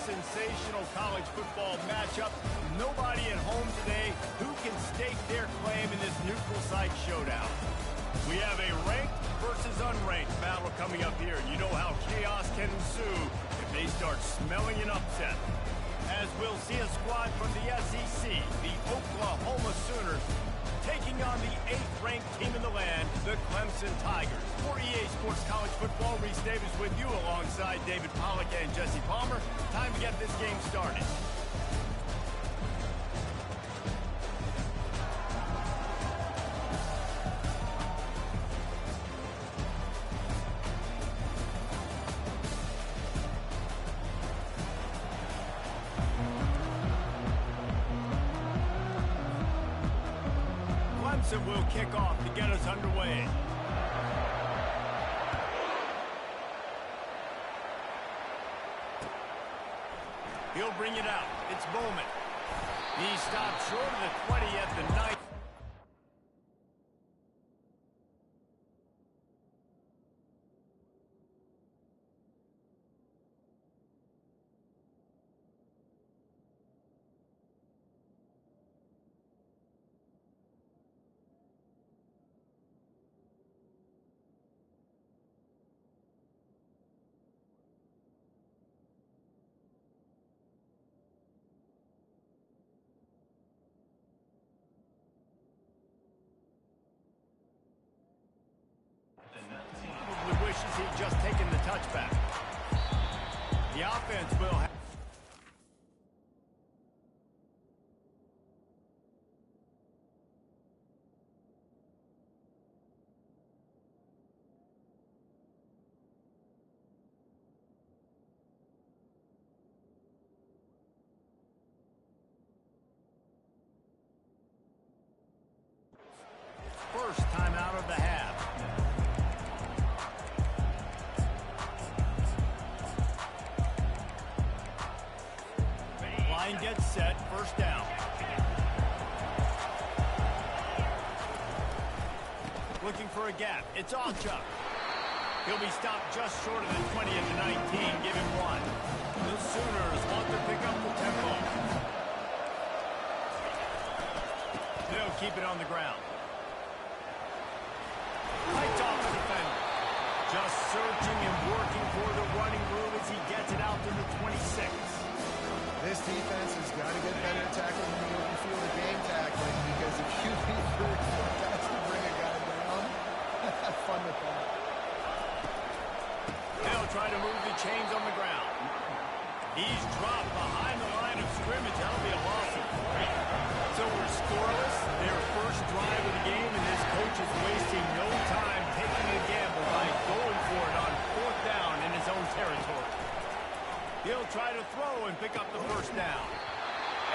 sensational college football matchup. Nobody at home today who can stake their claim in this neutral site showdown. We have a ranked versus unranked battle coming up here. You know how chaos can ensue if they start smelling an upset. As we'll see a squad from the SEC, the Oklahoma Sooners, taking on the 8th-ranked team in the land, the Clemson Tigers. For EA Sports College Football, Reese Davis with you alongside David Pollack and Jesse Palmer. Time to get this game started. Will kick off to get us underway. He'll bring it out. It's Bowman. He stopped short of the 20 at the 9. Probably wishes he'd just taken the touchback. The offense will have... First time out of the half. Line gets set, first down. Looking for a gap. It's Alchuk. He'll be stopped just short of the 20 at the 19. Give him one. The Sooners want to pick up the tempo. They'll keep it on the ground. Lights off the defender. Just searching and working for the running room as he gets it out to the 26. This defense has got to get better at tackling than the open field of game tackling, because if you need guys to bring a guy down, have fun with that. They'll try to move the chains on the ground. He's dropped behind the line of scrimmage. That'll be a loss of 3. So we're scoreless. Their first drive of the game, and this coach is wasting no time taking a gamble by going for it on 4th down in his own territory. He'll try to throw and pick up the first down.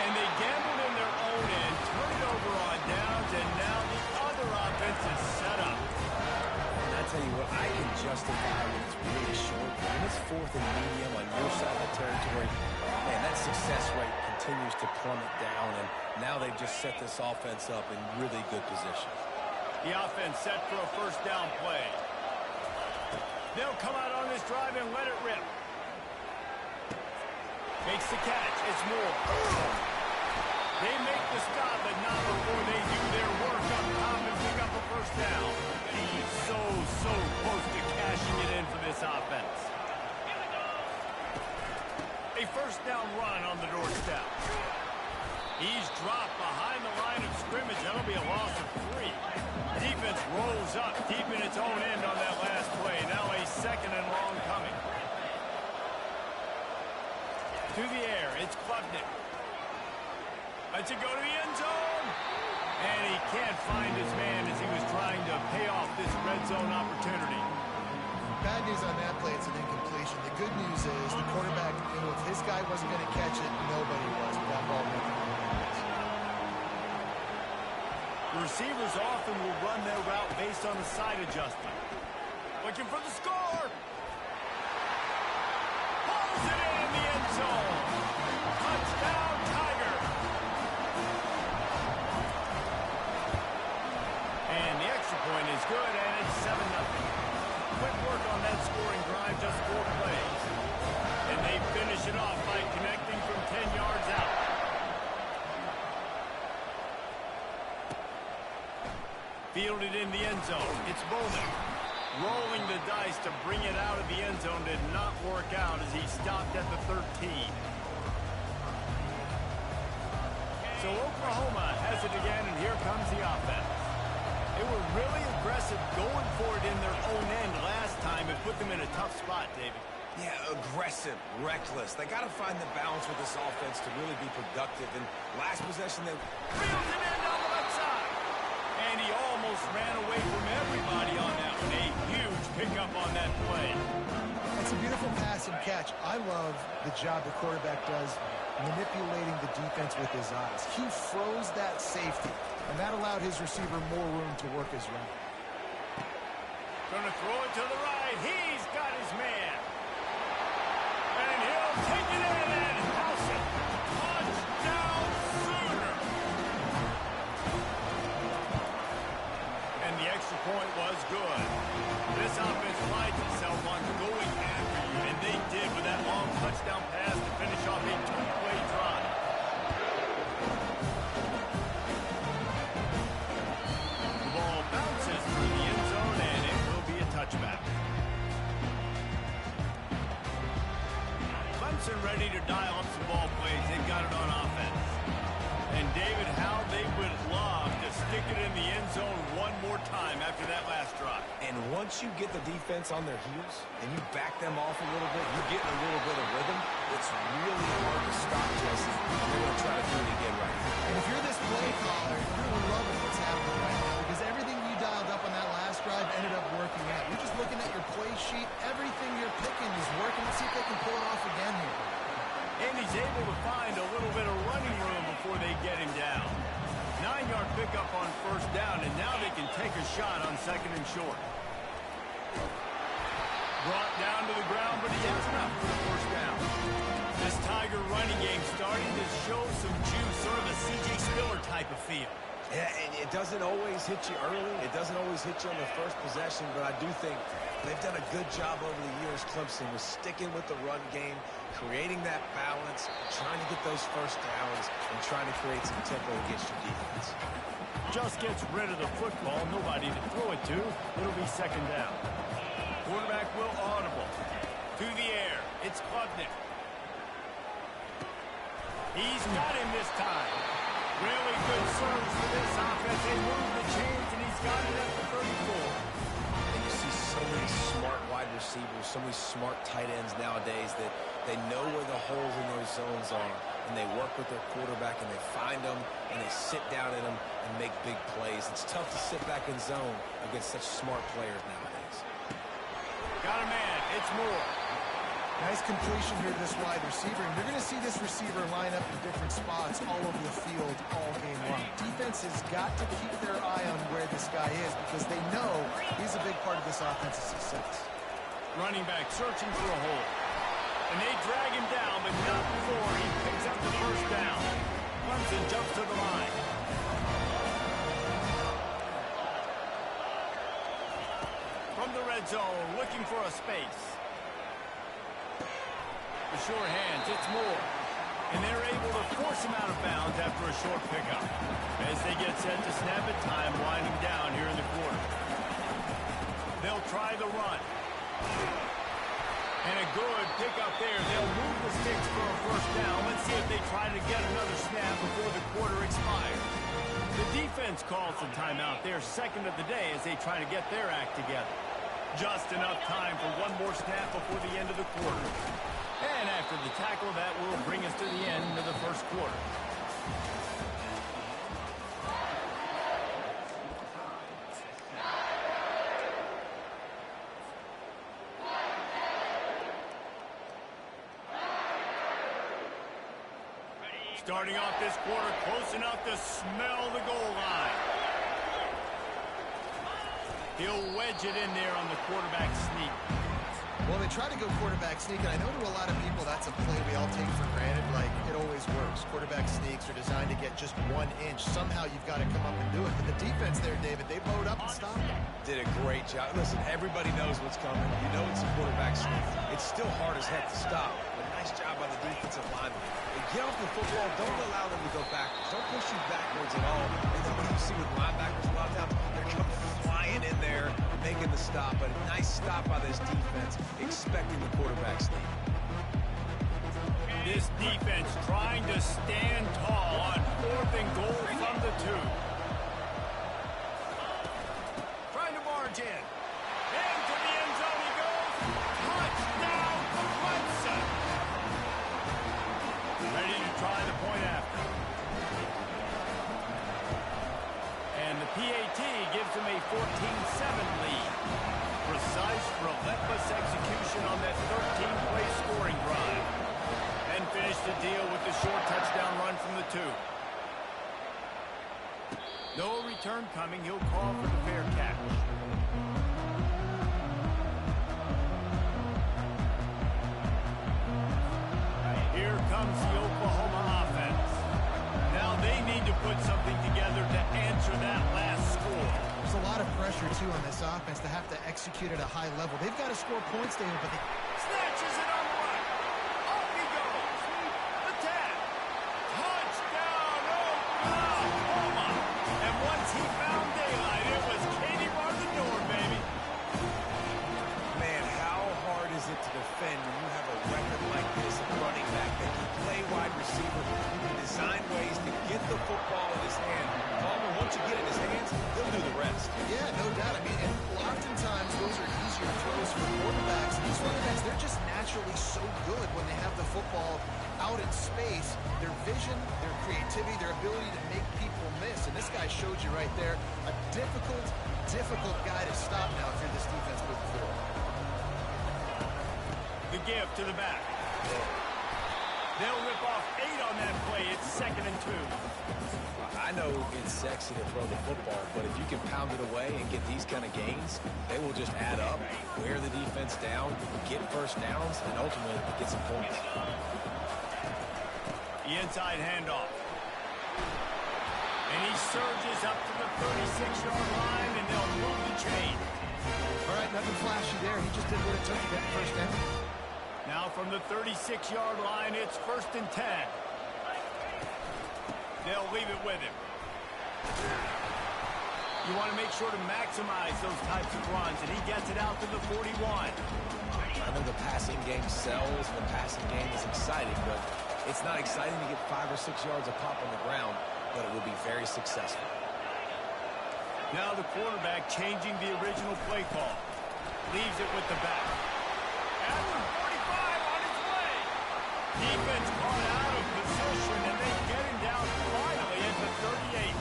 And they gambled in their own end, turn it over on downs, and now the other offense is set up. And I tell you what, I can justify when it's really short, but when it's 4th and medium on your side of the territory, man, that success rate continues to plummet down, and now they've just set this offense up in really good position. The offense set for a first down play. They'll come out on this drive and let it rip. Makes the catch. It's Moore. They make the stop, but not before they do their work up top and pick up a first down. He's so close to cashing it in for this offense. A first down run on the doorstep. He's dropped behind the line of scrimmage. That'll be a loss of 3. Defense rolls up deep in its own end on that last play. Now a 2nd and long coming. To the air, it's Klubnik. Lets it go to the end zone. And he can't find his man as he was trying to pay off this red zone opportunity. Bad news on that play, it's an incompletion. The good news is the quarterback knew if his guy wasn't going to catch it, nobody was with that ball making the hands. The receivers often will run their route based on a side adjustment. Looking for the score. Pulls it in the end zone. Touchdown, Tiger. And the extra point is good, and it's 7-0. Quick work on that scoring drive, just 4 plays. And they finish it off by connecting from 10 yards out. Fielded in the end zone. It's Bowman. Rolling the dice to bring it out of the end zone did not work out as he stopped at the 13. So Oklahoma has it again, and here comes the offense. They were really aggressive going for it in their own end last time and put them in a tough spot, David. Yeah, aggressive, reckless. They got to find the balance with this offense to really be productive. And last possession, they reels him in down the left side. And he almost ran away from everybody on that one. A huge pickup on that play. It's a beautiful pass and catch. I love the job the quarterback does manipulating the defense with his eyes. He froze that safety, and that allowed his receiver more room to work his route. Gonna throw it to the right. He's got his man. And he'll take it in and house it. Touchdown, Sooner. And the extra point was good. This offense prides itself on going after you, and they did with that long touchdown pass to finish off a two-play drive. The ball bounces through the end zone, and it will be a touchback. Clemson ready to dial up some ball plays. They've got it on offense. And David, how they would love to stick it in the end zone one more time after that last drive. And once you get the defense on their heels and you back them off a little bit, you get in a little bit of rhythm, it's really hard to stop Jesse. They're going to try to do it again right here. And if you're this play caller, you're loving what's happening right now because everything you dialed up on that last drive ended up working out. You're just looking at your play sheet. Everything you're picking is working. Let's see if they can pull it off again here. And he's able to find a little bit of running room before they get him down. 9-yard pickup on first down, and now they can take a shot on second and short. Brought down to the ground, but he has enough for the first down. This Tiger running game starting to show some juice, sort of a C.J. Spiller type of feel. Yeah, and it doesn't always hit you early. It doesn't always hit you on the first possession, but I do think they've done a good job over the years, Clemson, with sticking with the run game, creating that balance, trying to get those first downs, and trying to create some tempo against your defense. Just gets rid of the football, nobody to throw it to. It'll be second down. Quarterback will audible. To the air, it's Klubnik. He's got him this time. Really good serves for this offense. They move the chains, and he's got it at the 34. And you see so many smart wide receivers, so many smart tight ends nowadays that they know where the holes in those zones are, and they work with their quarterback, and they find them, and they sit down in them and make big plays. It's tough to sit back in zone against such smart players nowadays. Got a man. It's Moore. Nice completion here to this wide receiver. And you're going to see this receiver line up in different spots all over the field all game long. Defense has got to keep their eye on where this guy is because they know he's a big part of this offensive success. Running back searching for a hole. And they drag him down, but not before he picks up the first down. Clemson jumps to the line. From the red zone, looking for a space. The short hands, it's Moore. And they're able to force him out of bounds after a short pickup. As they get set to snap it, time winding down here in the quarter. They'll try the run. And a good pickup there. They'll move the sticks for a first down. Let's see if they try to get another snap before the quarter expires. The defense calls the timeout. They're second of the day as they try to get their act together. Just enough time for one more snap before the end of the quarter. And after the tackle, that will bring us to the end of the first quarter. Starting off this quarter, close enough to smell the goal line. He'll wedge it in there on the quarterback sneak. Well, they try to go quarterback sneak, and I know to a lot of people that's a play we all take for granted. Like, it always works. Quarterback sneaks are designed to get just 1 inch. Somehow you've got to come up and do it. But the defense there, David, they bowed up and stopped them. Did a great job. Listen, everybody knows what's coming. You know it's a quarterback sneak. It's still hard as heck to stop. But nice job by the defensive lineman. They get off the football. Don't allow them to go backwards. Don't push you backwards at all. And then what do you see with linebackers a lot of times? They're coming flying in there, making the stop. But a nice stop by this defense, expecting the quarterback sneak. This defense trying to stand tall on 4th and goal from the 2. Trying to march in. Into the end zone he goes. Touchdown, Clemson. Ready to try the point after. And the PAT gives them a 14-7 lead. Precise, relentless execution on that 13-play scoring drive. And finish the deal with the short touchdown run from the 2. No return coming. He'll call for the fair catch. Here comes the Oklahoma offense. Now they need to put something together to answer that last score. There's a lot of pressure, too, on this offense to have to execute at a high level. They've got to score points, David, but they... Snatches it on the right. Off he goes. The 10. Touchdown, Oklahoma. And once he found daylight, it was Katie bar the door, baby. Man, how hard is it to defend when you have a weapon like this, a running back that can play wide receiver, who can design ways to get the football in his hand. Palmer, once you get it in his hands, he'll do the rest. Yeah, no doubt. I mean, and oftentimes those are easier throws for quarterbacks. And these running backs, they're just naturally so good when they have the football out in space. Their vision, their creativity, their ability to make people miss. And this guy showed you right there, a difficult guy to stop now if you're this defense moving forward. The give to the back. They'll rip off 8 on that play. It's 2nd and 2. I know it's sexy to throw the football, but if you can pound it away and get these kind of gains, they will just add up, wear the defense down, get first downs, and ultimately get some points. The inside handoff. And he surges up to the 36-yard line, and they'll move the chain. All right, nothing flashy there. He just did what it took to get the first down. Now from the 36-yard line, it's 1st and 10. They'll leave it with him. You want to make sure to maximize those types of runs, and he gets it out to the 41. I know the passing game sells, the passing game is exciting, but it's not exciting to get 5 or 6 yards a pop on the ground, but it will be very successful. Now the quarterback changing the original play call. Leaves it with the back. At the 45 on his way. Defense caught out of position, and they get him down finally at the 38.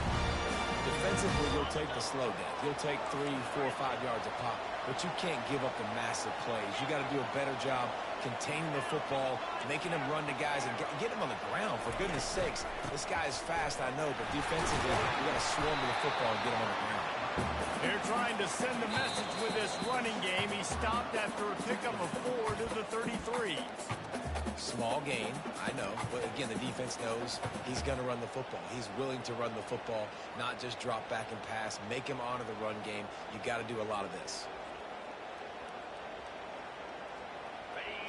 Defensively, you'll take the slow down. You'll take 3, 4, 5 yards a pop, but you can't give up the massive plays. You got to do a better job containing the football, making them run to guys, and get them on the ground. For goodness sakes, this guy is fast, I know, but defensively, you got to swarm to the football and get him on the ground. They're trying to send a message with this running game. He stopped after a pickup of 4 to the 33. Small gain, I know, but again, the defense knows he's going to run the football. He's willing to run the football, not just drop back and pass, make him honor the run game. You got to do a lot of this.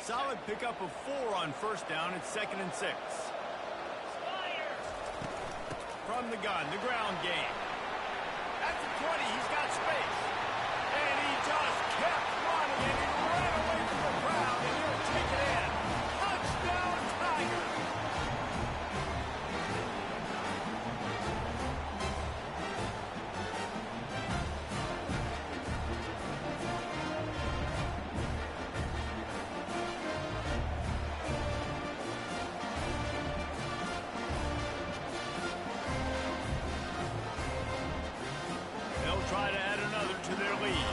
Solid pickup of 4 on 1st down. It's 2nd and 6. From the gun, the ground game. At the 20, he's got space. And he just kept running, and he ran away from the crowd, and he'll take it in. Touchdown, Tigers! Try to add another to their lead.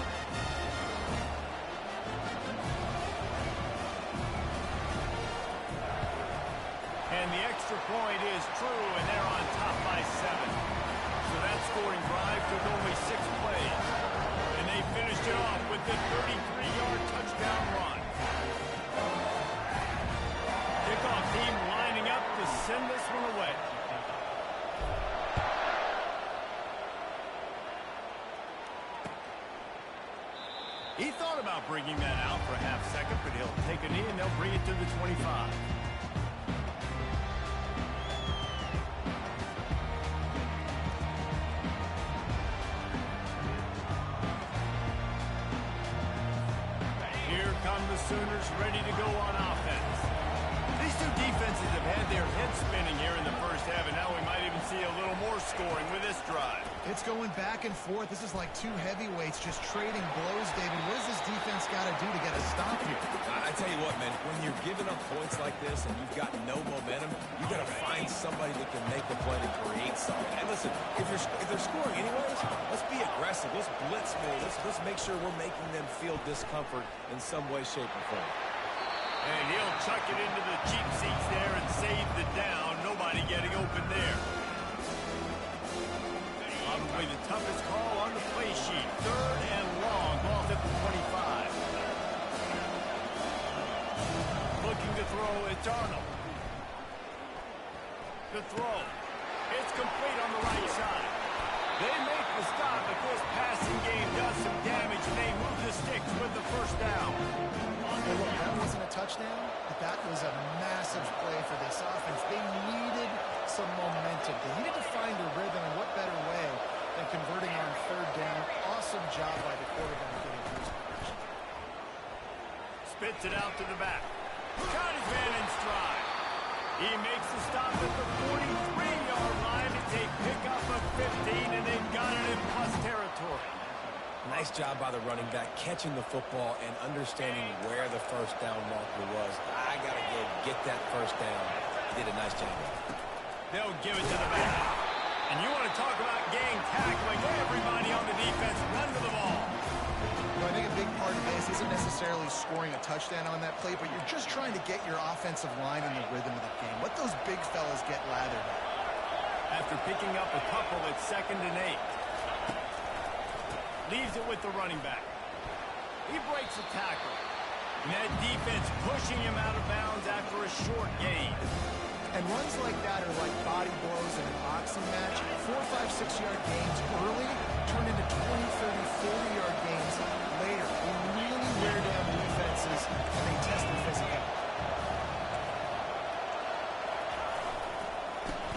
And the extra point is true, and they're on top by 7. So that scoring drive took only 6 plays. And they finished it off with the 33-yard touchdown run. He thought about bringing that out for a half second, but he'll take a knee and they'll bring it to the 25. Here come the Sooners ready to go on offense. These two defenses have had their heads spinning here in the first half, and now we might even see a little more scoring with this drive. It's going back and forth. This is like two heavyweights just trading blows, David. What does this defense got to do to get a stop here? I tell you what, man, when you're giving up points like this and you've got no momentum, you got to find somebody that can make a play to create something. And listen, if they're scoring anyways, let's be aggressive. Let's blitz more. Let's make sure we're making them feel discomfort in some way, shape, or form. And he'll chuck it into the cheap seats there and save the down. Nobody getting open there. Probably the toughest call on the play sheet. 3rd and long. Ball's at the 25. Looking to throw at Darnold. The throw. It's complete on the right side. They make the stop, but this passing game does some damage, and they move the sticks with the first down. And look, that wasn't a touchdown, but that was a massive play for this offense. They needed some momentum. They needed to find a rhythm, and what better way than converting on 3rd down. Awesome job by the quarterback getting through his progression. Spits it out to the back. Got his man in stride. He makes the stop at the 43-yard line. It's a pickup of 15, and they've got it in plus territory. Nice job by the running back, catching the football and understanding where the first down marker was. I got to go get that first down. He did a nice job. They'll give it to the back. And you want to talk about gang tackling. Everybody on the defense run to the ball. I think a big part of this isn't necessarily scoring a touchdown on that play, but you're just trying to get your offensive line in the rhythm of the game. Let those big fellas get lathered up. After picking up a couple, it's 2nd and 8. Leaves it with the running back. He breaks a tackle. And that defense pushing him out of bounds after a short gain. And runs like that are like body blows in an boxing match. 4, 5, 6-yard gains early turn into 20, 30, 40-yard gains later. They really wear down defenses and they test their physicality.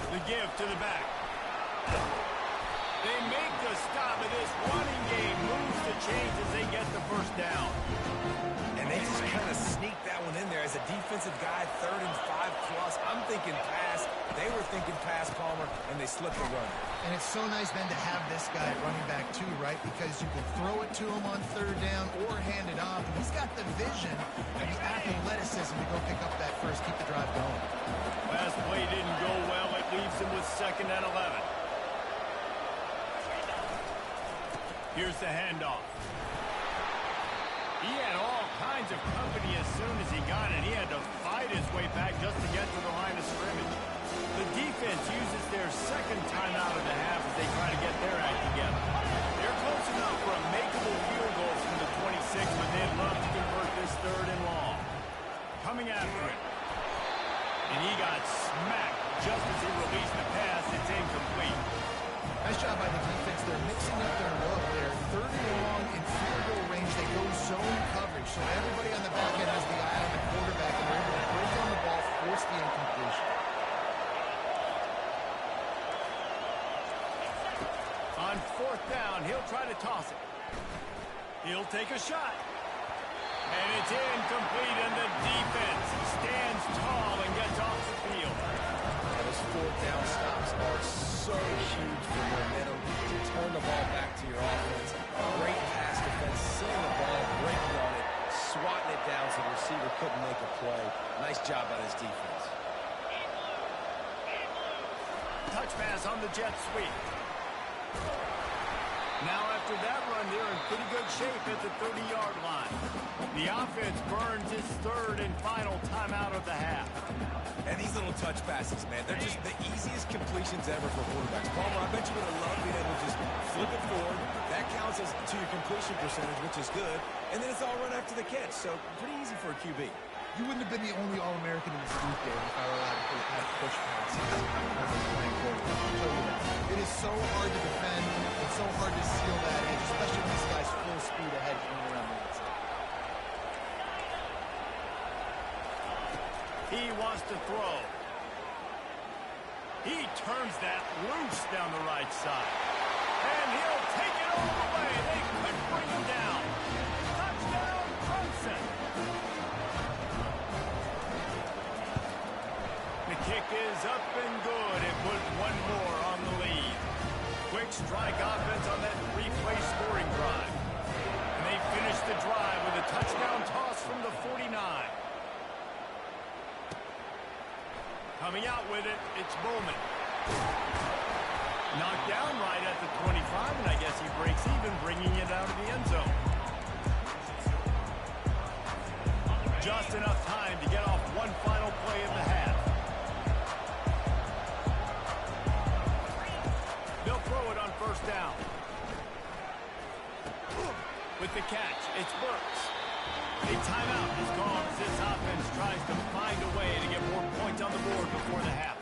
The give to the back. They make the stop, and this running game moves the chains as they get the first down. And they just kind of sneaked that one in there. As a defensive guy, 3rd and 5 plus, I'm thinking pass. They were thinking pass, Palmer, and they slipped the run. And it's so nice then to have this guy running back too, right? Because you can throw it to him on 3rd down or hand it off. And he's got the vision and the athleticism to go pick up that first, keep the drive going. Last play didn't go well. It leaves him with 2nd and 11. Here's the handoff. He had all kinds of company as soon as he got it. He had to fight his way back just to get to the line of scrimmage. The defense uses their 2nd timeout of the half as they try to get their act together. They're close enough for a makeable field goal from the 26, but they'd love to convert this 3rd and long. Coming after it. And he got smacked just as he released the pass. It's incomplete. Nice job by the defense. They're mixing up their look. They're 3rd and long in field goal range. They go zone coverage. So everybody on the back end has the eye on the quarterback, and they're able to break on the ball, force the incompletion. On 4th down, he'll try to toss it. He'll take a shot. And it's incomplete, and the defense stands tall and gets off the field. Those 4th down stops are so huge for momentum to turn the ball back to your offense. Great pass defense, seeing the ball, breaking on it, swatting it down so the receiver couldn't make a play. Nice job by this defense. Touch pass on the jet sweep. Now after that run, they're in pretty good shape at the 30-yard line. The offense burns its 3rd and final timeout of the half. And these little touch passes, man, they're just the easiest completions ever for quarterbacks. Palmer, I bet you would have loved being able to just flip it forward. That counts as to your completion percentage, which is good. And then it's all run after the catch, so pretty easy for a QB. You wouldn't have been the only All-American in this group game if I were allowed to have push passes. I'll tell you that. It is so hard to defend. It's so hard to seal that edge, especially when this guy's full speed ahead coming around the outside. wants to throw. He turns that loose down the right side. And he'll take it all the way. They couldn't bring him down. Touchdown, Clemson. The kick is up and good. It put one more on the lead. Quick strike offense on that three-play scoring drive. And they finish the drive with a touchdown toss from the 49. Coming out with it, it's Bowman. Knocked down right at the 25, and I guess he breaks even, bringing it out of the end zone. Just enough time to get off one final play of the half. They'll throw it on first down. With the catch, it's Burks. A timeout is called as this offense tries to find a way to get more points on the board before the half.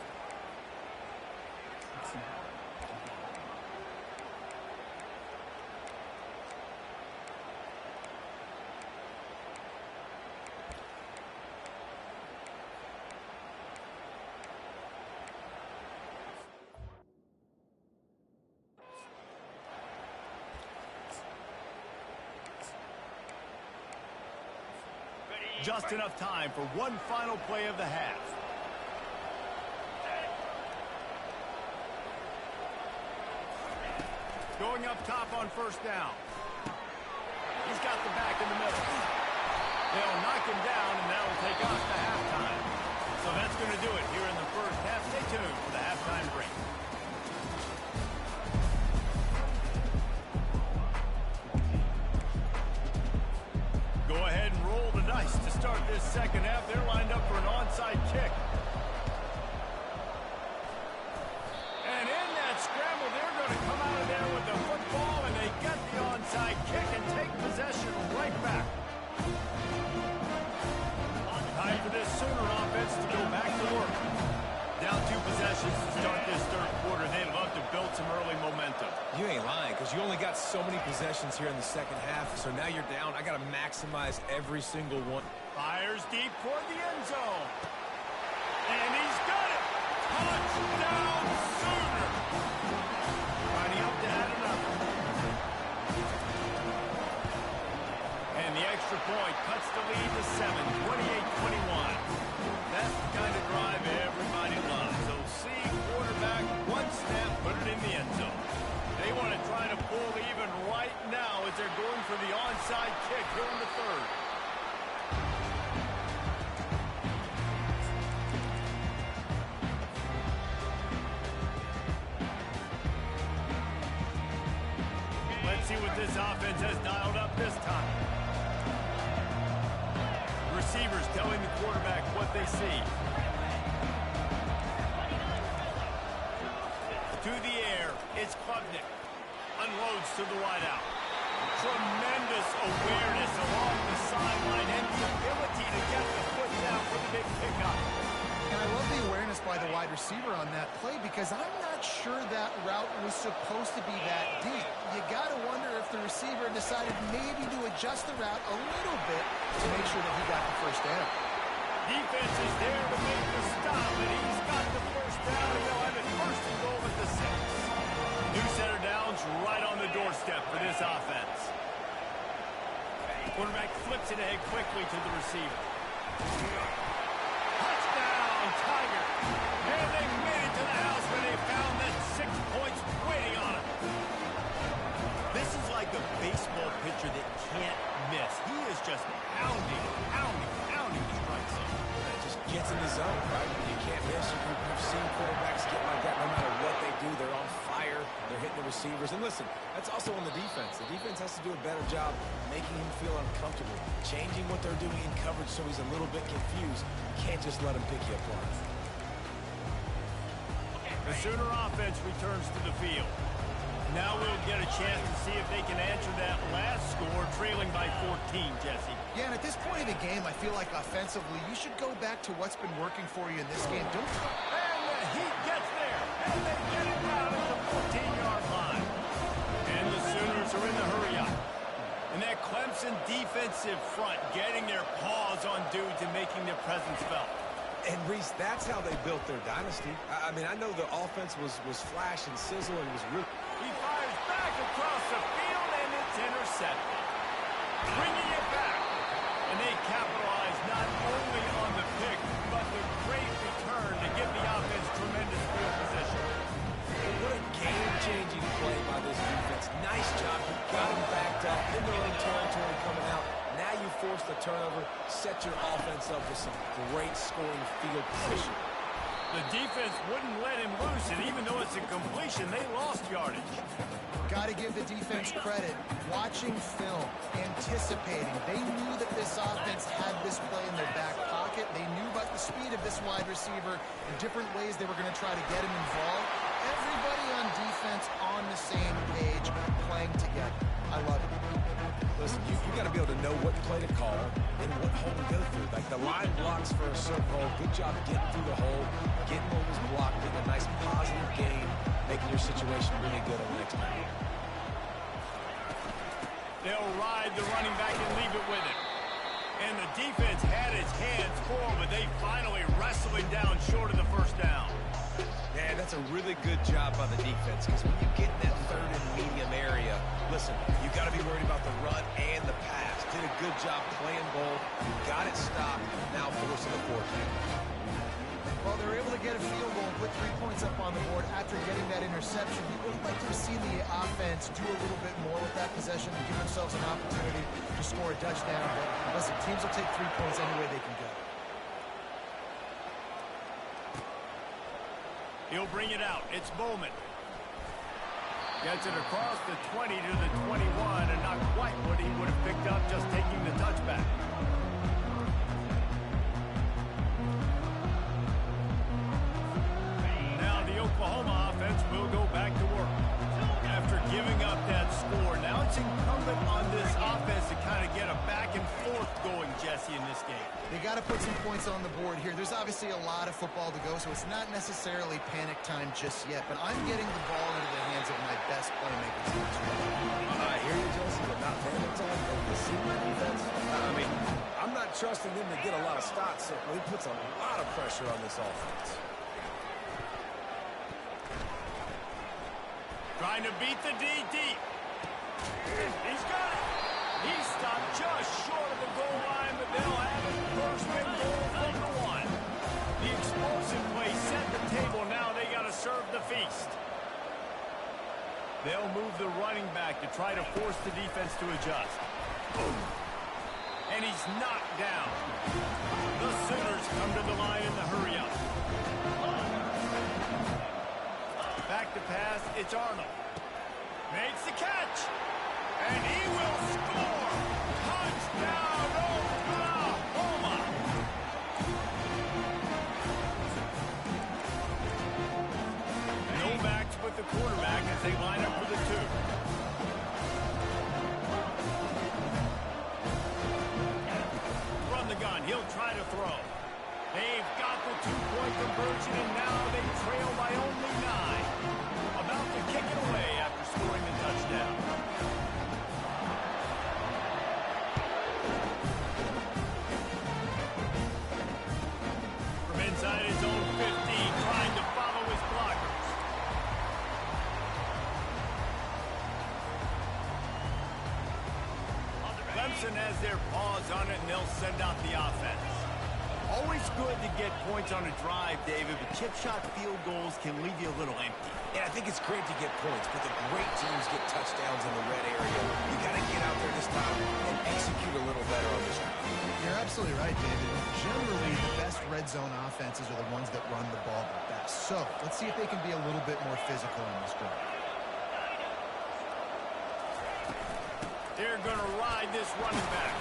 Just enough time for one final play of the half. Going up top on first down. He's got the back in the middle. They'll knock him down, and that'll take us to halftime. So that's going to do it here in the first half. Stay tuned for the halftime break. Go ahead and roll the dice to start this second half. They're lined up for an onside kick. And in that scramble, they're going to come out of there with the football, and they get the onside kick and take possession right back. Time for this Sooner offense to go back to work. Down 2 possessions to start this third quarter. They'd love to build some early momentum. You ain't lying, because you only got so many possessions here in the second half, so now you're down. I got to maximize every single one. Fires deep toward the end zone. And he's got it. Touchdown, Sooner. Lining up to add another. And the extra point cuts the lead to 7, 28-21. That's the kind of drive everybody loves. So see quarterback, one snap, put it in the end zone. They want to try to pull even right now as they're going for the onside kick here in the third. Let's see what this offense has dialed up this time. Receivers telling the quarterback what they see. To the air, it's Klubnik. Unloads to the wideout. Tremendous awareness along the sideline and the ability to get the foot down for the big pickup. And I love the awareness by the wide receiver on that play because I'm not sure that route was supposed to be that deep. You got to wonder if the receiver decided maybe to adjust the route a little bit to make sure that he got the first down. Defense is there to make the stop, and he's got the first down, and they'll have it first and goal at the 6. New center downs right on the doorstep for this offense. Quarterback flips it ahead quickly to the receiver. Touchdown, Tiger. And they made it to the house where they found that 6 points waiting on him. This is like a baseball pitcher that can't miss. He is just pounding the strike zone. It just gets in the zone, right? You can't miss. You've seen quarterbacks get like that no matter what they do. They're on fire. They're hitting the receivers. And listen, that's also on the defense. The defense has to do a better job making him feel uncomfortable, changing what they're doing in coverage so he's a little bit confused. You can't just let him pick you apart. The Sooner offense returns to the field. Now we'll get a chance to see if they can answer that last score, trailing by 14, Jesse. Yeah, and at this point of the game, I feel like offensively, you should go back to what's been working for you in this game. Don't. And the Heat gets there, and they get it down at the 14-yard line. And the Sooners are in the hurry-up. And that Clemson defensive front getting their paws on dudes and making their presence felt. And, Reese, that's how they built their dynasty. I mean, I know the offense was flash and sizzle and was real. He fires back across the field, and it's intercepted. Bringing it back. And they capitalize not only on the pick, but the great return to give the offense tremendous field position. What a game-changing play by this defense. Nice job. You got him backed up in their own territory coming out. Now you force the turnover, set your offense up with some great scoring field position. The defense wouldn't let him loose, and even though it's a completion, they lost yardage. Got to give the defense credit. Watching film, anticipating. They knew that this offense had this play in their back pocket. They knew about the speed of this wide receiver and different ways they were going to try to get him involved. Everybody on defense on the same page, playing together. I love it. Listen, you got to be able to know what play to call and what hole to go through. Like the line blocks for a certain hole. Good job getting through the hole, getting what was blocked, getting a nice positive gain, making your situation really good on the next play. They'll ride the running back and leave it with him. And the defense had its hands full, but they finally wrestled him down short of the first down. Yeah, that's a really good job by the defense, because when you get in that third and medium area, listen, you got to be worried about the run and the pass. Did a good job playing both. You got it stopped. Now forcing the fourth down. Well, they were able to get a field goal and put 3 points up on the board after getting that interception. You would like to see the offense do a little bit more with that possession and give themselves an opportunity to score a touchdown. But listen, teams will take 3 points any way they can go. He'll bring it out. It's Bowman. Gets it across the 20 to the 21, and not quite what he would have picked up just taking the touchback. Now the Oklahoma offense will go back to work. After giving up that score, now it's incumbent on this offense to kind of get a back and forth going, Jesse, in this game. They got to put some points on the board here. There's obviously a lot of football to go, so it's not necessarily panic time just yet, but I'm getting the ball into the hands of my best playmakers. I hear you, Jesse, but not panic time. You see my defense? I mean, I'm not trusting them to get a lot of stops, so he puts a lot of pressure on this offense. Trying to beat the D deep. He's got it. He stopped just short of the goal line, but they'll have it first and goal from the one. The explosive play set the table. Now they got to serve the feast. They'll move the running back to try to force the defense to adjust. And he's knocked down. The Sooners come to the line in the hurry-up. Back to pass, it's Arnold. Makes the catch. And he will score. Touchdown, Oklahoma. No backs with the quarterback as they line up for the two. From the gun, he'll try to throw. They've got the two-point conversion, and now they trail by only 9. About to kick it away after scoring the touchdown. From inside his own 15, trying to follow his blockers. Clemson has their paws on it, and they'll send out the offense. Always good to get points on a drive, David, but chip shot field goals can leave you a little empty. Yeah, I think it's great to get points, but the great teams get touchdowns in the red area. You got to get out there this time and execute a little better on this drive. You're absolutely right, David. Generally, the best red zone offenses are the ones that run the ball the best. So, let's see if they can be a little bit more physical in this drive. They're going to ride this running back.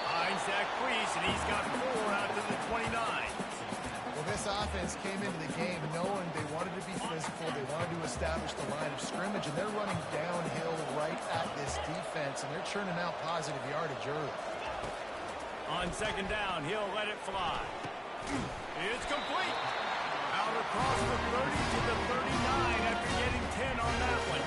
Finds Zach Priest, and he's got 4 out to the 29. Well, this offense came into the game knowing they wanted to be physical, they wanted to establish the line of scrimmage, and they're running downhill right at this defense, and they're churning out positive yardage early. On second down, he'll let it fly. It's complete. Out across the 30 to the 39 after getting 10 on that one.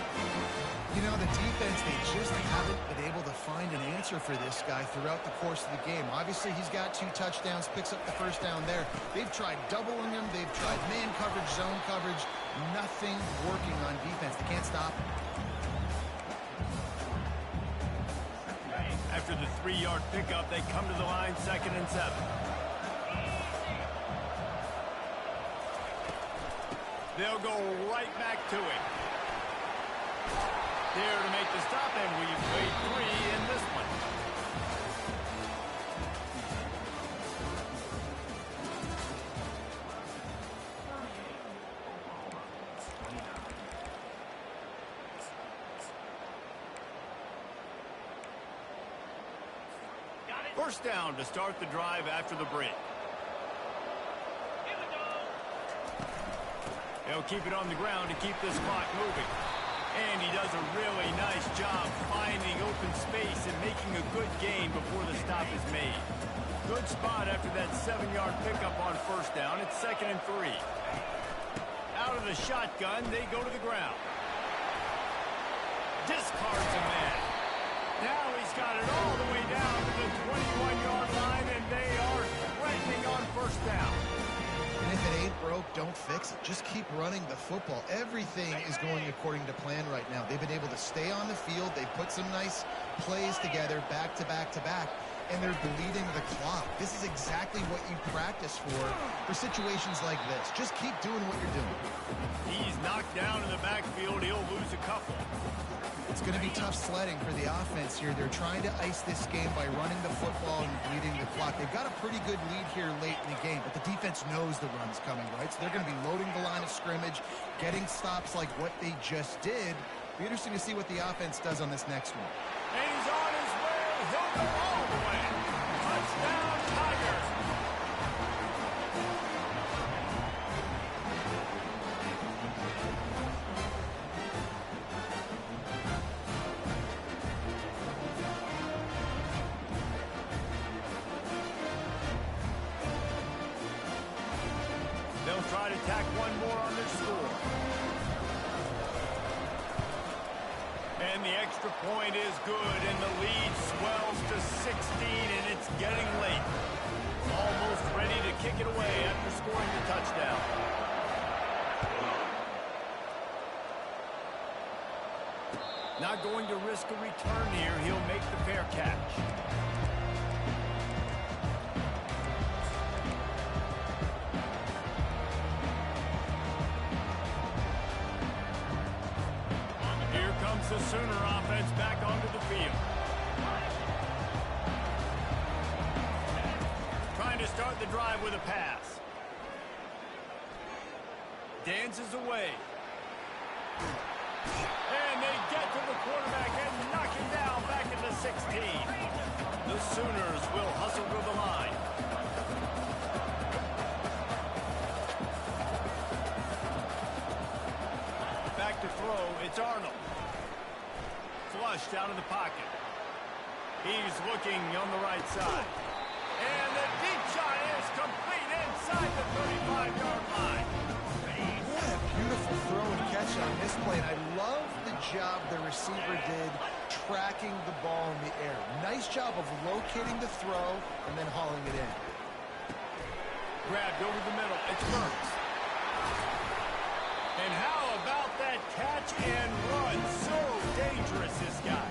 You know, the defense, they just haven't been able to find an answer for this guy throughout the course of the game. Obviously, he's got 2 touchdowns, picks up the first down there. They've tried doubling him. They've tried man coverage, zone coverage. Nothing working on defense. They can't stop him. After the 3-yard pickup, they come to the line 2nd and 7. They'll go right back to it. There to make the stop, and we've played 3 in this one. First down to start the drive after the break. They'll keep it on the ground to keep this clock moving. And he does a really nice job finding open space and making a good gain before the stop is made. Good spot after that 7-yard pickup on first down. It's 2nd and 3. Out of the shotgun, they go to the ground. Discards a man. Now he's got it all the way down to the 21-yard line, and they are threatening on first down. And if it ain't broke, don't fix it. Just keep running the football. Everything is going according to plan right now. They've been able to stay on the field. They put some nice plays together back to back to back, and they're bleeding the clock. This is exactly what you practice for situations like this. Just keep doing what you're doing. He's knocked down in the backfield. He'll lose a couple. It's going to be tough sledding for the offense here. They're trying to ice this game by running the football and bleeding the clock. They've got a pretty good lead here late in the game, but the defense knows the run's coming, right? So they're going to be loading the line of scrimmage, getting stops like what they just did. Be interesting to see what the offense does on this next one. And he's on his way. He'll go all the way. Touchdown, Tigers. They'll try to tack one more on their score. And the extra point is good, and the lead swells to 16, and it's getting late. Almost ready to kick it away after scoring the touchdown. Not going to risk a return here. He'll make the fair catch. The Sooner offense back onto the field. Trying to start the drive with a pass. Dances away. And they get to the quarterback and knock him down back at the 16. The Sooners will hustle to the line. Back to throw, it's Arnold. Flushed out of the pocket. He's looking on the right side. And the deep shot is complete inside the 35-yard line. What a beautiful throw and catch on this play. And I love the job the receiver did tracking the ball in the air. Nice job of locating the throw and then hauling it in. Grabbed over the middle. It's Burks. And how about that catch and run? So dangerous, this guy.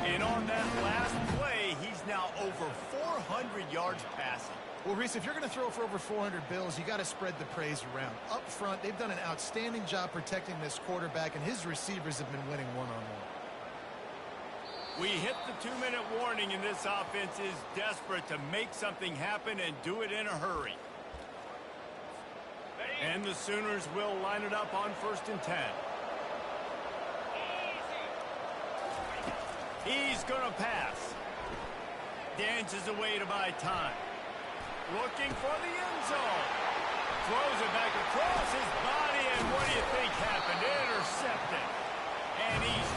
And on that last play, he's now over 400 yards passing. Well, Reese, if you're going to throw for over 400 bills, you got to spread the praise around. Up front, they've done an outstanding job protecting this quarterback, and his receivers have been winning one-on-one. We hit the 2-minute warning, and this offense is desperate to make something happen and do it in a hurry. And the Sooners will line it up on 1st and 10. He's going to pass. Dances away to buy time. Looking for the end zone. Throws it back across his body, and what do you think happened? Intercepted. And he's